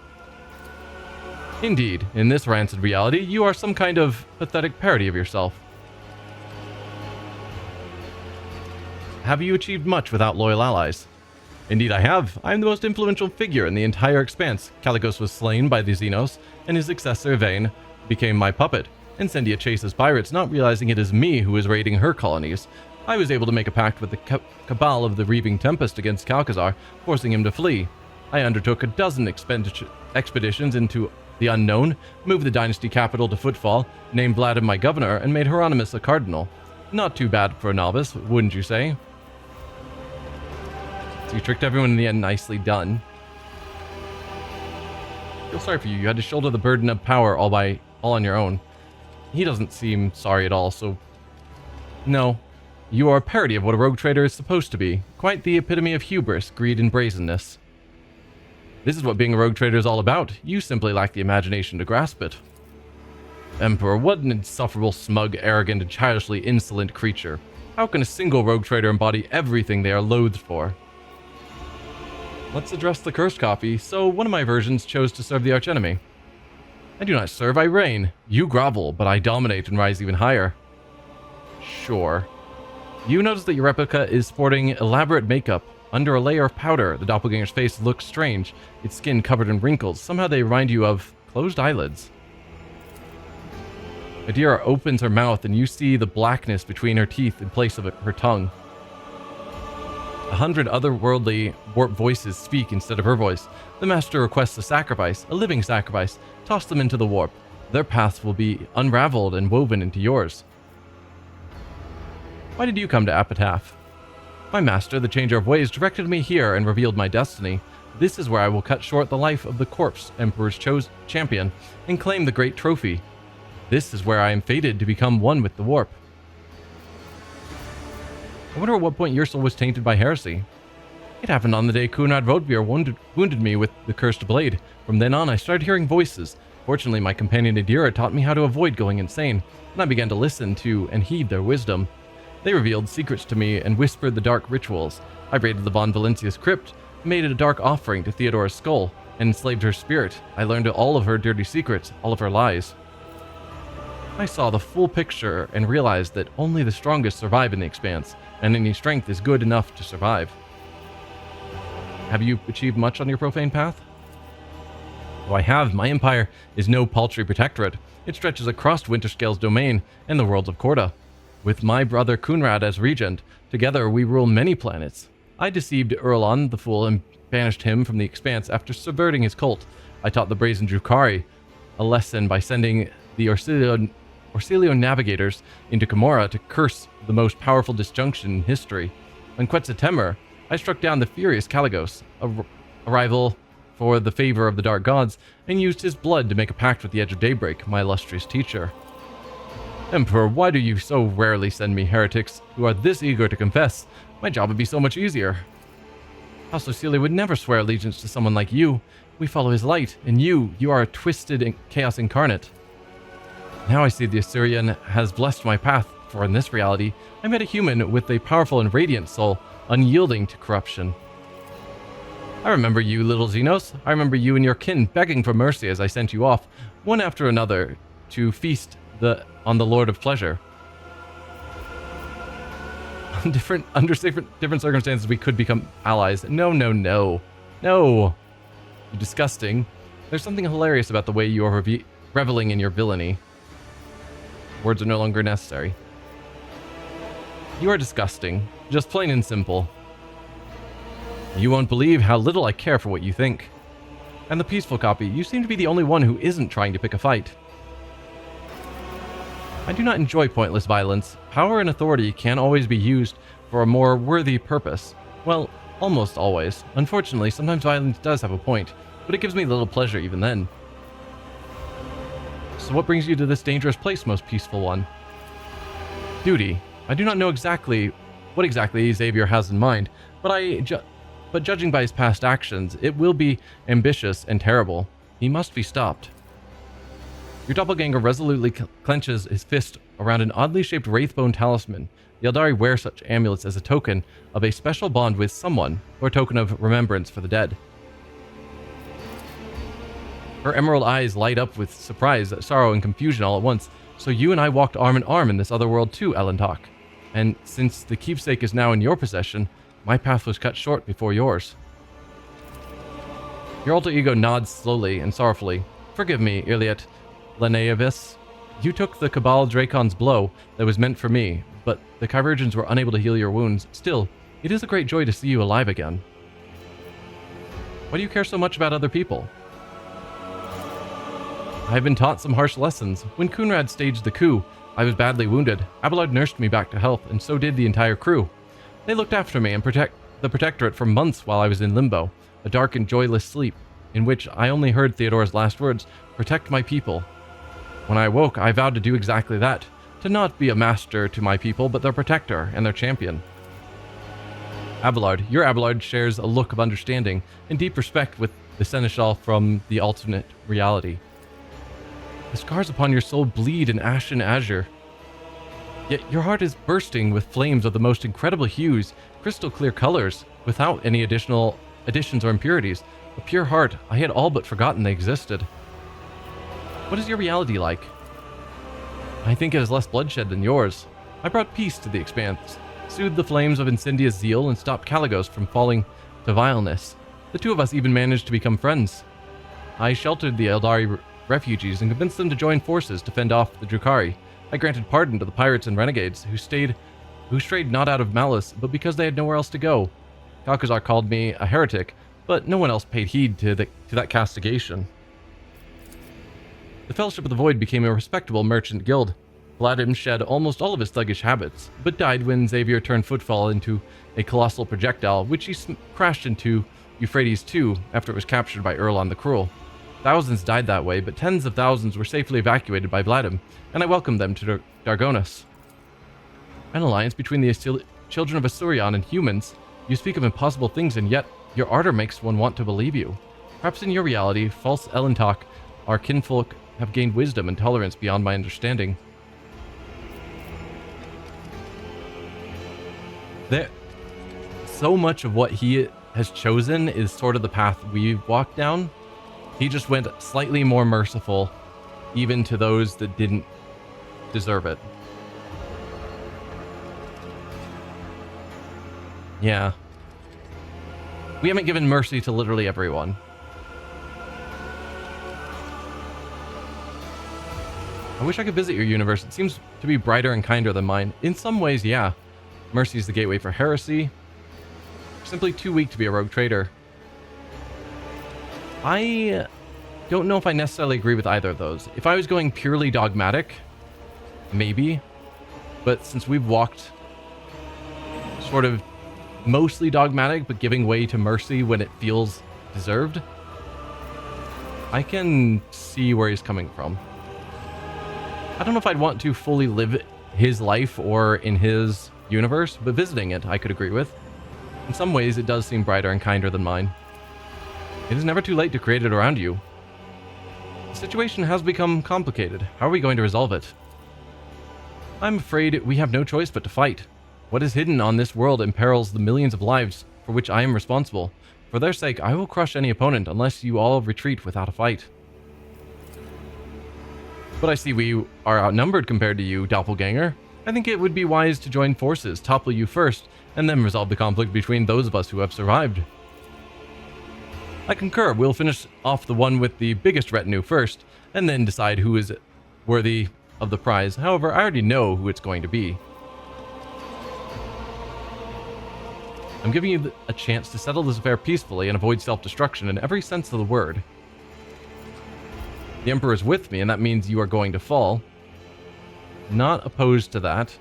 Indeed, in this rancid reality, you are some kind of pathetic parody of yourself. Have you achieved much without loyal allies? Indeed I have. I am the most influential figure in the entire Expanse. Caligos was slain by the Xenos, and his successor, Vane, became my puppet. Incendia chases pirates, not realizing it is me who is raiding her colonies. I was able to make a pact with the cabal of the Reaving Tempest against Calcazar, forcing him to flee. I undertook a dozen expeditions into the unknown, moved the dynasty capital to Footfall, named Vladimir my governor, and made Hieronymus a cardinal. Not too bad for a novice, wouldn't you say? So you tricked everyone in the end. Nicely done. I feel sorry for you. You had to shoulder the burden of power all on your own. He doesn't seem sorry at all, so... No. You are a parody of what a rogue trader is supposed to be. Quite the epitome of hubris, greed, and brazenness. This is what being a rogue trader is all about. You simply lack the imagination to grasp it. Emperor, what an insufferable, smug, arrogant, and childishly insolent creature. How can a single rogue trader embody everything they are loathed for? Let's address the cursed copy. So, one of my versions chose to serve the archenemy. I do not serve, I reign. You grovel, but I dominate and rise even higher. Sure. You notice that your replica is sporting elaborate makeup. Under a layer of powder, the doppelganger's face looks strange, its skin covered in wrinkles. Somehow they remind you of closed eyelids. Adira opens her mouth and you see the blackness between her teeth in place of her tongue. 100 otherworldly warped voices speak instead of her voice. The master requests a sacrifice, a living sacrifice. Toss them into the warp. Their paths will be unraveled and woven into yours. Why did you come to Apataph? My master, the changer of ways, directed me here and revealed my destiny. This is where I will cut short the life of the corpse Emperor's champion and claim the great trophy. This is where I am fated to become one with the warp. I wonder at what point your soul was tainted by heresy. It happened on the day Kunrad Vodbeer wounded me with the cursed blade. From then on, I started hearing voices. Fortunately, my companion Adira taught me how to avoid going insane, and I began to listen to and heed their wisdom. They revealed secrets to me and whispered the dark rituals. I raided the Von Valencia's crypt, made a dark offering to Theodora's skull, and enslaved her spirit. I learned all of her dirty secrets, all of her lies. I saw the full picture and realized that only the strongest survive in the Expanse, and any strength is good enough to survive. Have you achieved much on your profane path? Oh, I have. My empire is no paltry protectorate. It stretches across Winterscale's domain and the worlds of Korda. With my brother Kunrad as regent, together we rule many planets. I deceived Urlon the Fool and banished him from the Expanse after subverting his cult. I taught the Brazen Drukari a lesson by sending the Orsilio navigators into Camorra to curse the most powerful disjunction in history. On Quetzaltemur, I struck down the furious Caligos, a rival for the favor of the Dark Gods, and used his blood to make a pact with the Edge of Daybreak, my illustrious teacher. Emperor, why do you so rarely send me heretics who are this eager to confess? My job would be so much easier. House Orsilio would never swear allegiance to someone like you. We follow his light, and you are a twisted chaos incarnate. Now I see the Assyrian has blessed my path, for in this reality, I met a human with a powerful and radiant soul, unyielding to corruption. I remember you, little Xenos. I remember you and your kin begging for mercy as I sent you off, one after another, to feast on the Lord of Pleasure. Under different circumstances, we could become allies. No. You're disgusting. There's something hilarious about the way you are reveling in your villainy. Words are no longer necessary. You are disgusting. Just plain and simple. You won't believe how little I care for what you think. And the peaceful copy, you seem to be the only one who isn't trying to pick a fight. I do not enjoy pointless violence. Power and authority can always be used for a more worthy purpose. Well, almost always. Unfortunately, sometimes violence does have a point, but it gives me little pleasure even then. So what brings you to this dangerous place, most peaceful one? Duty. I do not know what exactly Xavier has in mind, but judging by his past actions, it will be ambitious and terrible. He must be stopped. Your doppelganger resolutely clenches his fist around an oddly shaped wraithbone talisman. The Eldari wear such amulets as a token of a special bond with someone, or a token of remembrance for the dead. Her emerald eyes light up with surprise, sorrow, and confusion all at once. So you and I walked arm in arm in this other world too, Elentok. And since the keepsake is now in your possession, my path was cut short before yours. Your alter ego nods slowly and sorrowfully. Forgive me, Iliot Leneavis. You took the Cabal Dracon's blow that was meant for me, but the Chirurgeons were unable to heal your wounds. Still, it is a great joy to see you alive again. Why do you care so much about other people? I have been taught some harsh lessons. When Kunrad staged the coup, I was badly wounded. Abelard nursed me back to health, and so did the entire crew. They looked after me and the Protectorate for months while I was in limbo, a dark and joyless sleep, in which I only heard Theodora's last words, "Protect my people." When I awoke, I vowed to do exactly that, to not be a master to my people, but their protector and their champion. Abelard, your Abelard shares a look of understanding and deep respect with the Seneschal from the alternate reality. The scars upon your soul bleed in ashen azure. Yet your heart is bursting with flames of the most incredible hues, crystal clear colors, without any additional additions or impurities. A pure heart, I had all but forgotten they existed. What is your reality like? I think it is less bloodshed than yours. I brought peace to the Expanse, soothed the flames of Incendia's zeal, and stopped Caligos from falling to vileness. The two of us even managed to become friends. I sheltered the Eldari refugees and convinced them to join forces to fend off the Drukhari. I granted pardon to the pirates and renegades who strayed not out of malice, but because they had nowhere else to go. Kalkazar called me a heretic, but no one else paid heed to that castigation. The Fellowship of the Void became a respectable merchant guild. Vladim shed almost all of his thuggish habits, but died when Xavier turned Footfall into a colossal projectile, which he crashed into Euphrates II after it was captured by Erlon the Cruel. Thousands died that way, but tens of thousands were safely evacuated by Vladim, and I welcomed them to Dargonis. An alliance between the children of Asurion and humans. You speak of impossible things, and yet your ardor makes one want to believe you. Perhaps in your reality, false Elentok, our kinfolk have gained wisdom and tolerance beyond my understanding. So much of what he has chosen is sort of the path we've walked down. He just went slightly more merciful, even to those that didn't deserve it. Yeah. We haven't given mercy to literally everyone. I wish I could visit your universe. It seems to be brighter and kinder than mine. In some ways, yeah. Mercy is the gateway for heresy. Simply too weak to be a rogue trader. I don't know if I necessarily agree with either of those. If I was going purely dogmatic, maybe. But since we've walked sort of mostly dogmatic, but giving way to mercy when it feels deserved, I can see where he's coming from. I don't know if I'd want to fully live his life or in his universe, but visiting it I could agree with. In some ways, it does seem brighter and kinder than mine. It is never too late to create it around you. The situation has become complicated. How are we going to resolve it? I'm afraid we have no choice but to fight. What is hidden on this world imperils the millions of lives for which I am responsible. For their sake, I will crush any opponent unless you all retreat without a fight. But I see we are outnumbered compared to you, doppelganger. I think it would be wise to join forces, topple you first, and then resolve the conflict between those of us who have survived. I concur. We'll finish off the one with the biggest retinue first, and then decide who is worthy of the prize. However, I already know who it's going to be. I'm giving you a chance to settle this affair peacefully and avoid self-destruction in every sense of the word. The Emperor is with me, and that means you are going to fall. Not opposed to that.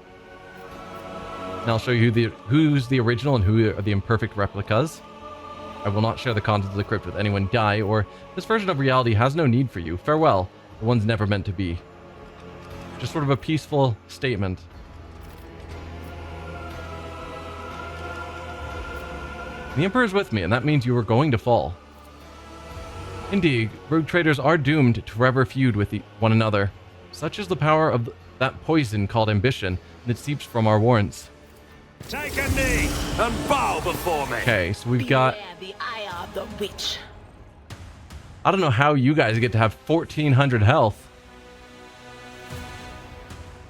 And I'll show you who's the original and who are the imperfect replicas. I will not share the contents of the crypt with anyone. Die, or this version of reality has no need for you. Farewell. The one's never meant to be. Just sort of a peaceful statement. The Emperor is with me, and that means you are going to fall. Indeed, rogue traders are doomed to forever feud with one another. Such is the power of that poison called ambition that seeps from our warrants. Take a knee and bow before me. Okay, so we've got... the eye of the witch. I don't know how you guys get to have 1,400 health.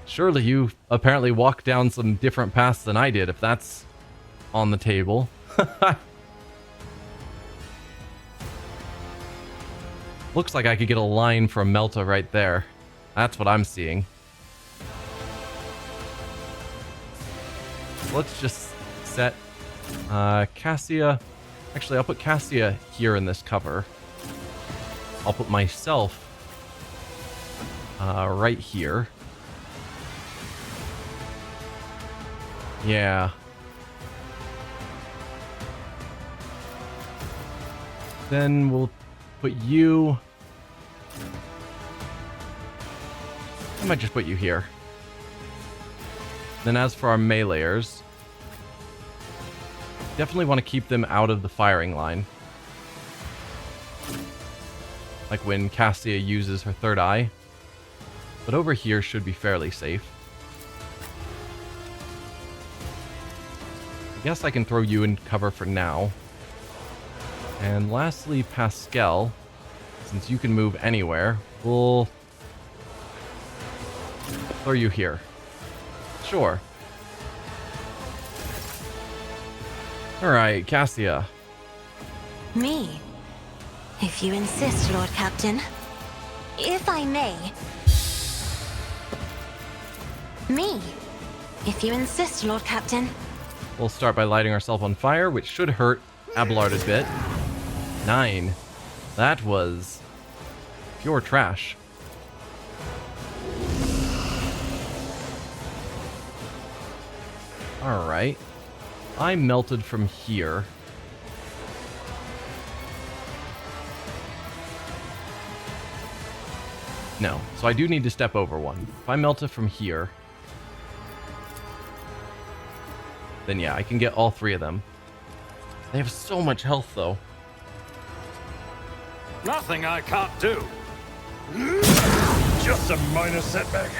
Surely you apparently walked down some different paths than I did, if that's on the table. Looks like I could get a line from Melta right there. That's what I'm seeing. Let's just set Cassia. Actually, I'll put Cassia here in this cover. I'll put myself right here. Yeah. Then we'll put you might just put you here. Then as for our meleeers, definitely want to keep them out of the firing line. Like when Cassia uses her third eye. But over here should be fairly safe. I guess I can throw you in cover for now. And lastly, Pascal, since you can move anywhere, we'll throw you here. Sure. Alright, Cassia. Me? If you insist, Lord Captain. If I may. Me? If you insist, Lord Captain. We'll start by lighting ourselves on fire, which should hurt Abelard a bit. 9. That was pure trash. Alright. I melted from here. No, so I do need to step over one. If I melt it from here, then yeah, I can get all 3 of them. They have so much health, though. Nothing I can't do. Just a minor setback.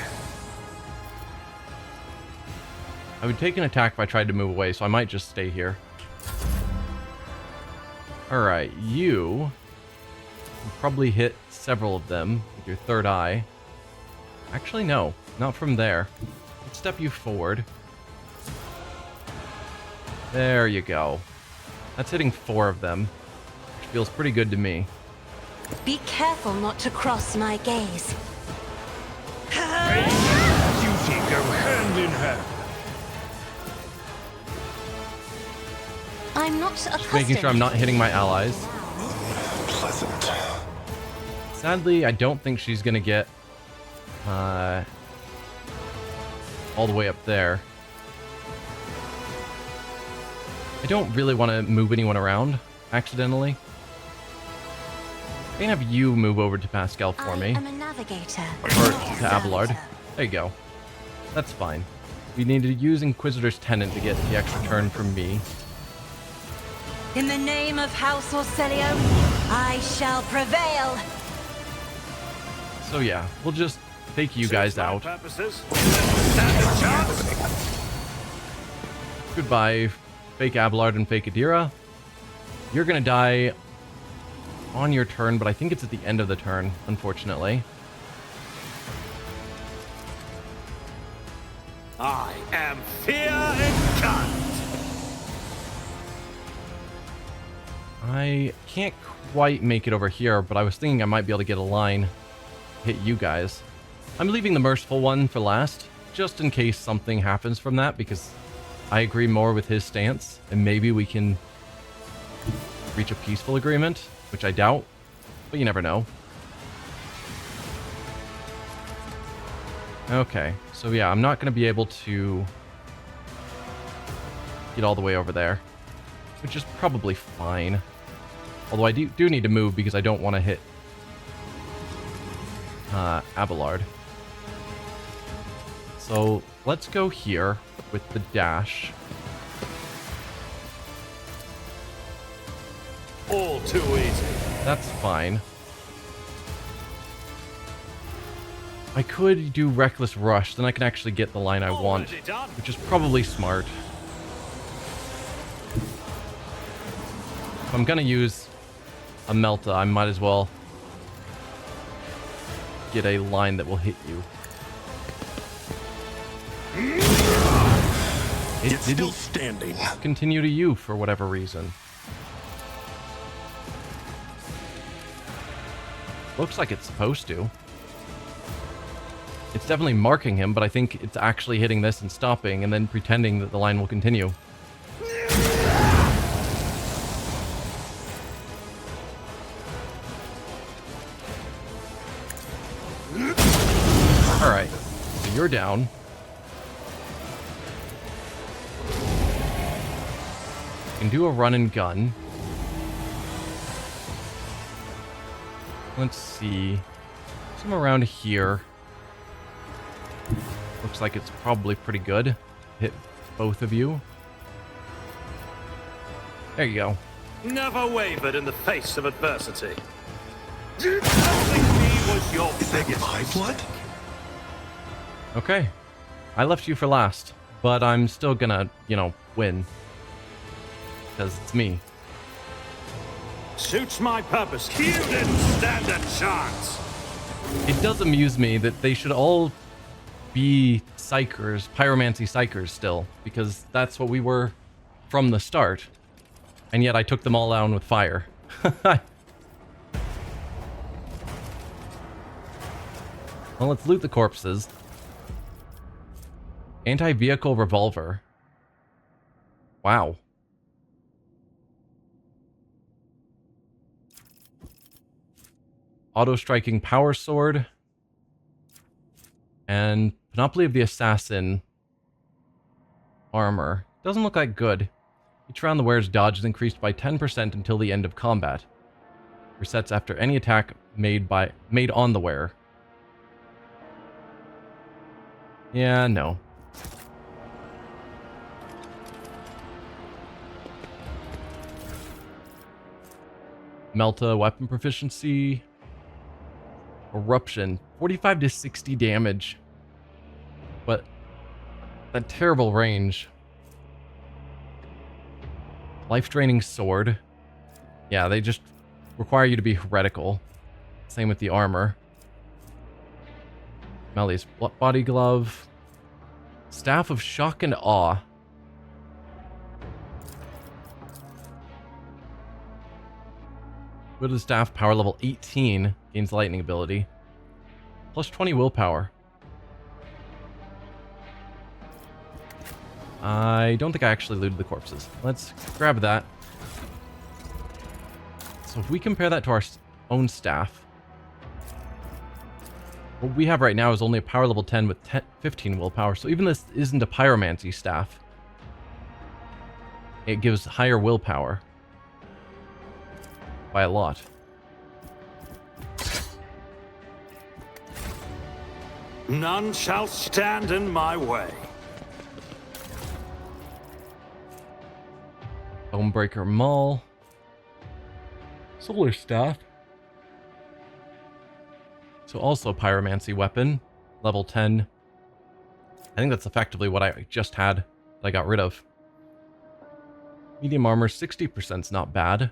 I would take an attack if I tried to move away, so I might just stay here. Alright, you can probably hit several of them with your third eye. Actually, no. Not from there. Let's step you forward. There you go. That's hitting 4 of them, which feels pretty good to me. Be careful not to cross my gaze. Duty go hand in hand. I'm not accustomed. Making sure I'm not hitting my allies. Pleasant. Sadly, I don't think she's gonna get all the way up there. I don't really want to move anyone around accidentally. I can have you move over to Pascal for me. I am a navigator. Or to Abelard. There you go. That's fine. We need to use Inquisitor's Tenant to get the extra turn from me. In the name of House Orcelio, I shall prevail. So yeah, we'll just take you guys out. Purposes. Stand a chance. Goodbye, fake Abelard and fake Adira. You're gonna die on your turn, but I think it's at the end of the turn, unfortunately. I am fear incarnate. I can't quite make it over here, but I was thinking I might be able to get a line, hit you guys. I'm leaving the merciful one for last, just in case something happens from that, because I agree more with his stance, and maybe we can reach a peaceful agreement, which I doubt, but you never know. Okay, so yeah, I'm not going to be able to get all the way over there, which is probably fine. Although I do need to move because I don't want to hit Abelard. So let's go here with the dash. All too easy. That's fine. I could do Reckless Rush, then I can actually get the line I want, Already done. which is probably smart. If I'm gonna use a Melta, I might as well get a line that will hit you. It It's still didn't standing. continue to you for whatever reason. Looks like it's supposed to. It's definitely marking him, but I think it's actually hitting this and stopping, and then pretending that the line will continue. Alright, so you're down. You can do a run and gun. Let's see. Some around here. Looks like it's probably pretty good. Hit both of you. There you go. Never wavered in the face of adversity. Helping me was your biggest My blood? Okay. I left you for last, but I'm still gonna, win. Because it's me. Suits my purpose. You didn't stand a chance. It does amuse me that they should all be psykers, pyromancy psykers still, because that's what we were from the start. And yet I took them all down with fire. Well, let's loot the corpses. Anti-vehicle revolver. Wow. Auto-striking power sword. And Panoply of the Assassin armor. Doesn't look like good. Each round the wearer's dodge is increased by 10% until the end of combat. Resets after any attack made on the wearer. Yeah, no. Melta weapon proficiency. Eruption. 45 to 60 damage. But that terrible range. Life-draining sword. Yeah, they just require you to be heretical. Same with the armor. Melly's body glove. Staff of shock and awe. Go to the staff, power level 18. Gains lightning ability. Plus 20 willpower. I don't think I actually looted the corpses. Let's grab that. So if we compare that to our own staff, what we have right now is only a power level 10 with 15 willpower. So even this isn't a pyromancy staff. It gives higher willpower. By a lot. None shall stand in my way. Bonebreaker Maul. Solar Staff. So also pyromancy weapon. Level 10. I think that's effectively what I just had that I got rid of. Medium armor, 60% is not bad.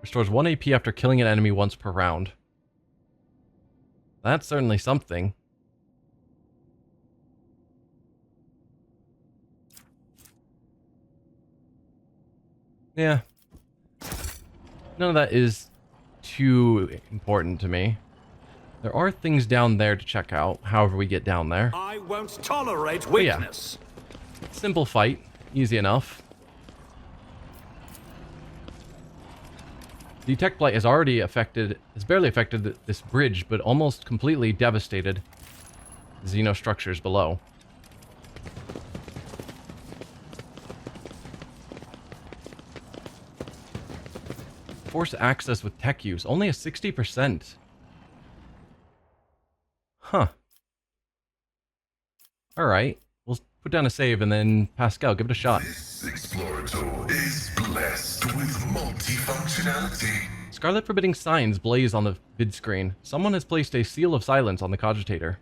Restores 1 AP after killing an enemy once per round. That's certainly something. Yeah. None of that is too important to me. There are things down there to check out, however we get down there. I won't tolerate weakness. Yeah. Simple fight. Easy enough. Detect Blight has barely affected this bridge, but almost completely devastated xeno structures below. Force access with tech use, only a 60%. Huh. Alright, we'll put down a save and then Pascal, give it a shot. This explorator is blessed with multifunctionality. Scarlet forbidding signs blaze on the vid screen. Someone has placed a seal of silence on the cogitator.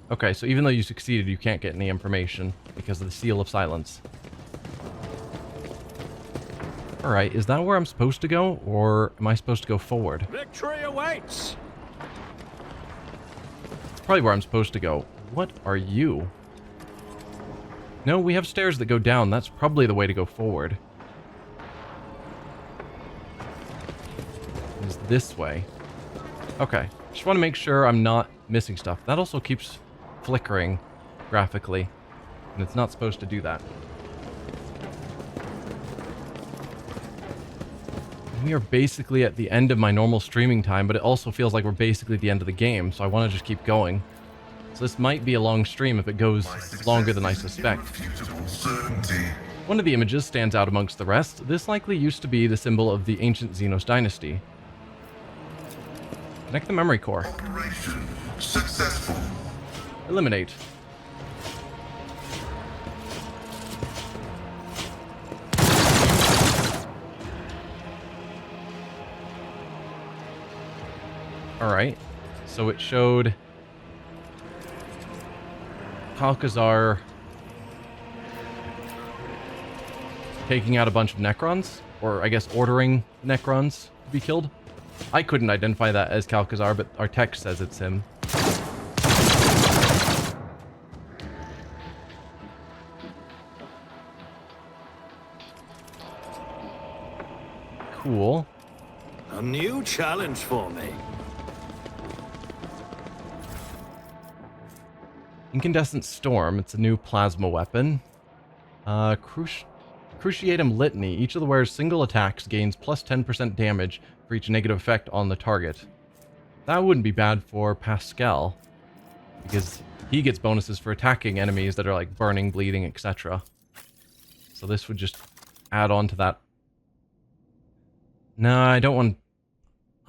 Okay, so even though you succeeded, you can't get any information because of the seal of silence. Alright, is that where I'm supposed to go, or am I supposed to go forward? Victory awaits. It's probably where I'm supposed to go. What are you? No, we have stairs that go down. That's probably the way to go forward. Is this way. Okay, just want to make sure I'm not missing stuff. That also keeps flickering graphically, and it's not supposed to do that. We are basically at the end of my normal streaming time, but it also feels like we're basically at the end of the game, so I want to just keep going. So this might be a long stream if it goes longer than I suspect. One of the images stands out amongst the rest. This likely used to be the symbol of the ancient Xenos dynasty. Connect the memory core. Operation successful. Eliminate. Alright. So it showed Kalkazar taking out a bunch of Necrons, or I guess ordering Necrons to be killed. I couldn't identify that as Kalkazar, but our text says it's him. Cool. A new challenge for me. Incandescent Storm. It's a new plasma weapon. Cruciatum Litany. Each of the wearer's single attacks gains plus 10% damage for each negative effect on the target. That wouldn't be bad for Pascal, because he gets bonuses for attacking enemies that are like burning, bleeding, etc. So this would just add on to that. No, I don't want...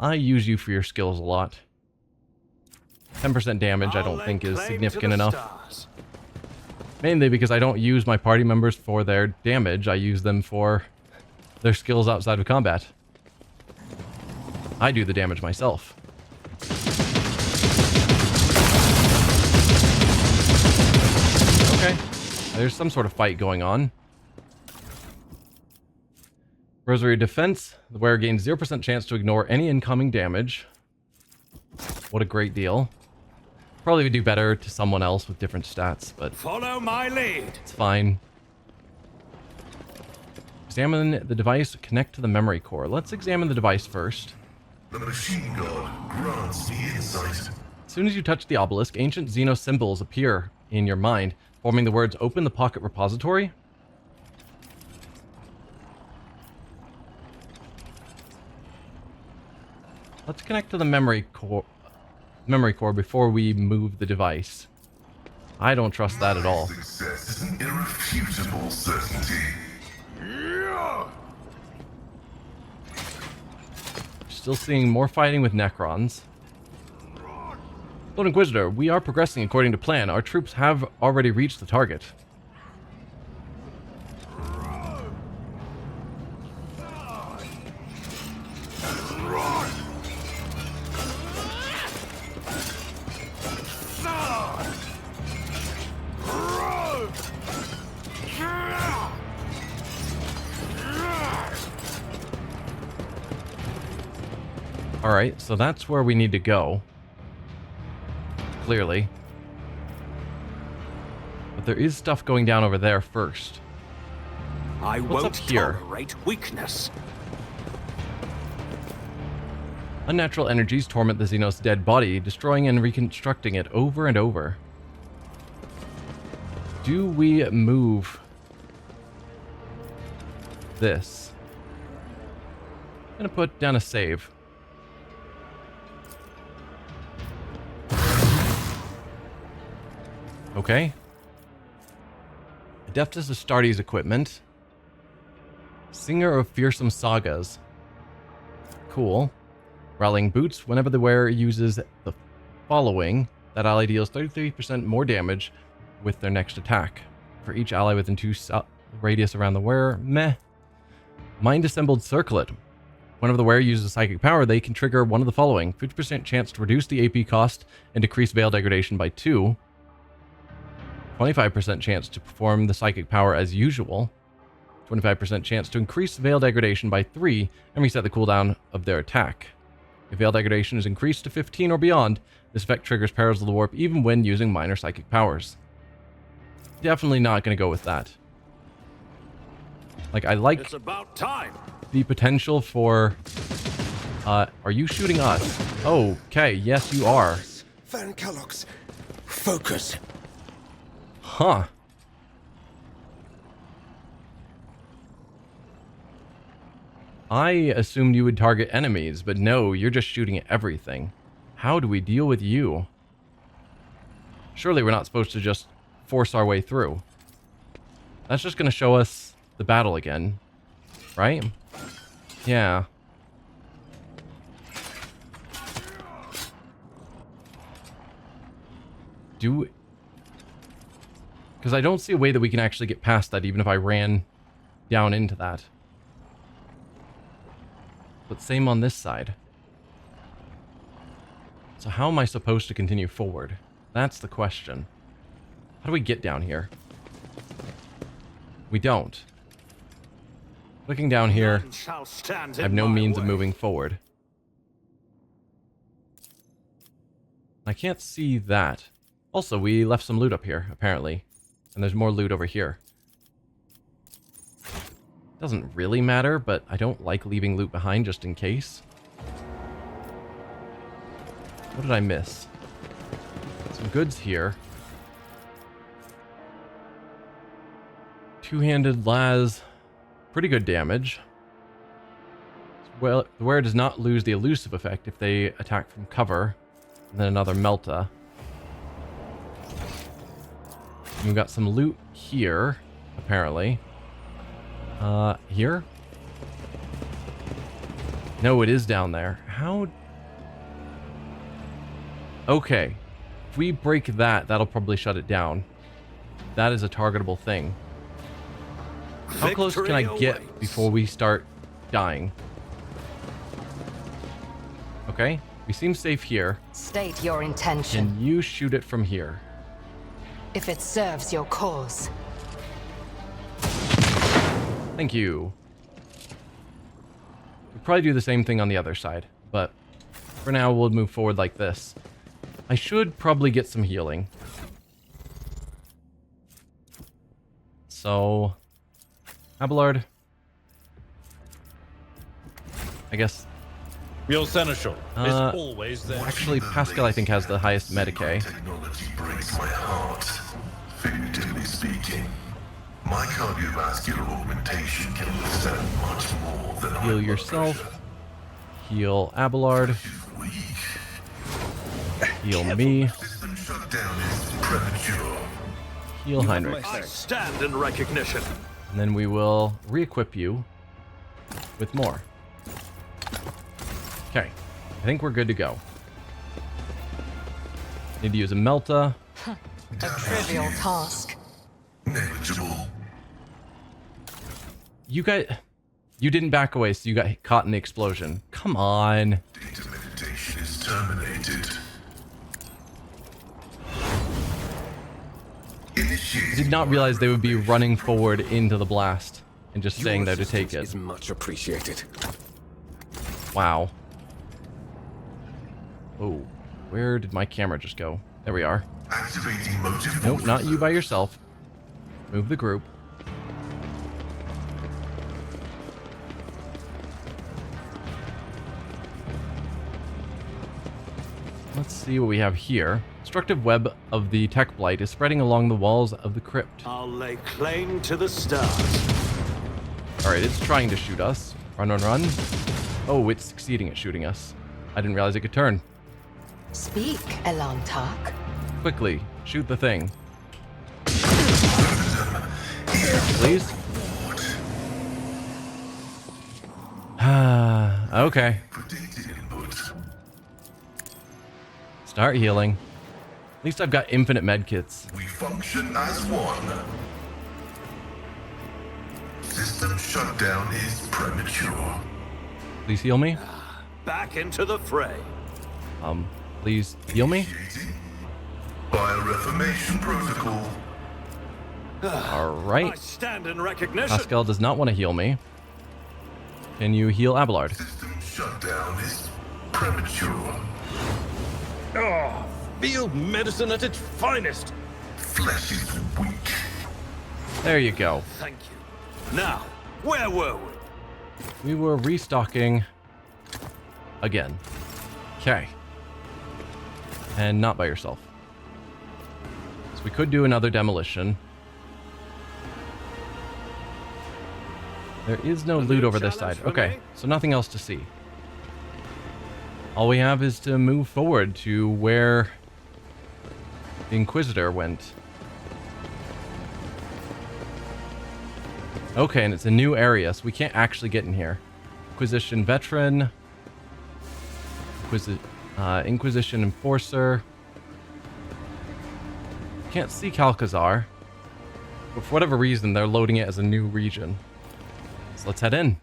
I use you for your skills a lot. 10% damage I don't think is significant enough. Stars. Mainly because I don't use my party members for their damage, I use them for their skills outside of combat. I do the damage myself. Okay, there's some sort of fight going on. Rosary Defense. The wearer gains 0% chance to ignore any incoming damage. What a great deal. Probably would do better to someone else with different stats, but Follow my lead. it's fine. Examine the device, connect to the memory core. Let's examine the device first. The machine guard grants me insight. As soon as you touch the obelisk, ancient xenos symbols appear in your mind, forming the words "Open the pocket repository." Let's connect to the memory core before we move the device. I don't trust that at all. Success is an irrefutable certainty. Still seeing more fighting with Necrons. Lord Inquisitor, we are progressing according to plan. Our troops have already reached the target. Alright, so that's where we need to go. Clearly. But there is stuff going down over there first. I What's won't up here? tolerate weakness. Unnatural energies torment the Xenos' dead body, destroying and reconstructing it over and over. Do we move this? I'm gonna put down a save. Okay. Adeptus Astartes equipment. Singer of Fearsome Sagas. Cool. Rallying Boots. Whenever the wearer uses the following, that ally deals 33% more damage with their next attack. For each ally within 2 radius around the wearer. Meh. Mind Assembled Circlet. Whenever the wearer uses psychic power, they can trigger one of the following. 50% chance to reduce the AP cost and decrease Veil Degradation by 2. 25% chance to perform the psychic power as usual. 25% chance to increase Veil Degradation by 3 and reset the cooldown of their attack. If Veil Degradation is increased to 15 or beyond, this effect triggers Perils of the Warp even when using minor psychic powers. Definitely not going to go with that. Like, I like It's about time. the potential for... are you shooting us? Okay, yes you are. Van Calox, focus. Huh. I assumed you would target enemies, but no, you're just shooting at everything. How do we deal with you? Surely we're not supposed to just force our way through. That's just going to show us the battle again, right? Yeah. Because I don't see a way that we can actually get past that, even if I ran down into that. But same on this side. So how am I supposed to continue forward? That's the question. How do we get down here? We don't. Looking down here, None shall stand I have in no my means of way. moving forward. I can't see that. Also, we left some loot up here, apparently. And there's more loot over here. Doesn't really matter, but I don't like leaving loot behind just in case. What did I miss? Some goods here. Two-handed las. Pretty good damage. Well, the wearer does not lose the elusive effect if they attack from cover. And then another melta. And we've got some loot here, apparently. Here? No, it is down there. How? Okay. If we break that, that'll probably shut it down. That is a targetable thing. How close can I get awaits. before we start dying? Okay. We seem safe here. State your intention. Can you shoot it from here? If it serves your cause. Thank you. We'll probably do the same thing on the other side, but for now we'll move forward like this. I should probably get some healing. So, Abelard. I guess. Your seneschal is always there. Actually, Pascal I think has the highest Medicae. Technology breaks my heart. Figuratively speaking, my cardiovascular augmentation can withstand much more than high Heal blood yourself. pressure. Heal Abelard. Weak. Heal me. System shutdown is premature. Heal Heinrich. I stand in recognition. And then we will re-equip you with more. Okay. I think we're good to go. Need to use a melta. A trivial task. Negligible. You didn't back away, so you got caught in the explosion. Come on. Data meditation is terminated. I did not realize they would be running forward into the blast and just staying there to take it. Is much appreciated. Wow. Oh, where did my camera just go? There we are. Activating motive. Nope, not you by yourself. Move the group. Let's see what we have here. Destructive web of the tech blight is spreading along the walls of the crypt. I'll lay claim to the stars. Alright, it's trying to shoot us. Run, run, run. Oh, it's succeeding at shooting us. I didn't realize it could turn. Speak, Elantark. Quickly, shoot the thing. Please? Okay. Predicted input. Start healing. At least I've got infinite medkits. We function as one. System shutdown is premature. Please heal me. Back into the fray. Please heal me. Initiating Bioreformation protocol. I Alright. stand in recognition. Pascal does not want to heal me. Can you heal Abelard? System shutdown is premature. Oh, field medicine at its finest. Flesh is weak. There you go. Thank you. Now, where were we? We were restocking again. Okay. And not by yourself. So we could do another demolition. There is no loot over this side. challenge for Okay, me? so nothing else to see. All we have is to move forward to where the Inquisitor went. Okay, and it's a new area, so we can't actually get in here. Inquisition Veteran. Inquisition Enforcer. Can't see Calcazar. But for whatever reason, they're loading it as a new region. So let's head in.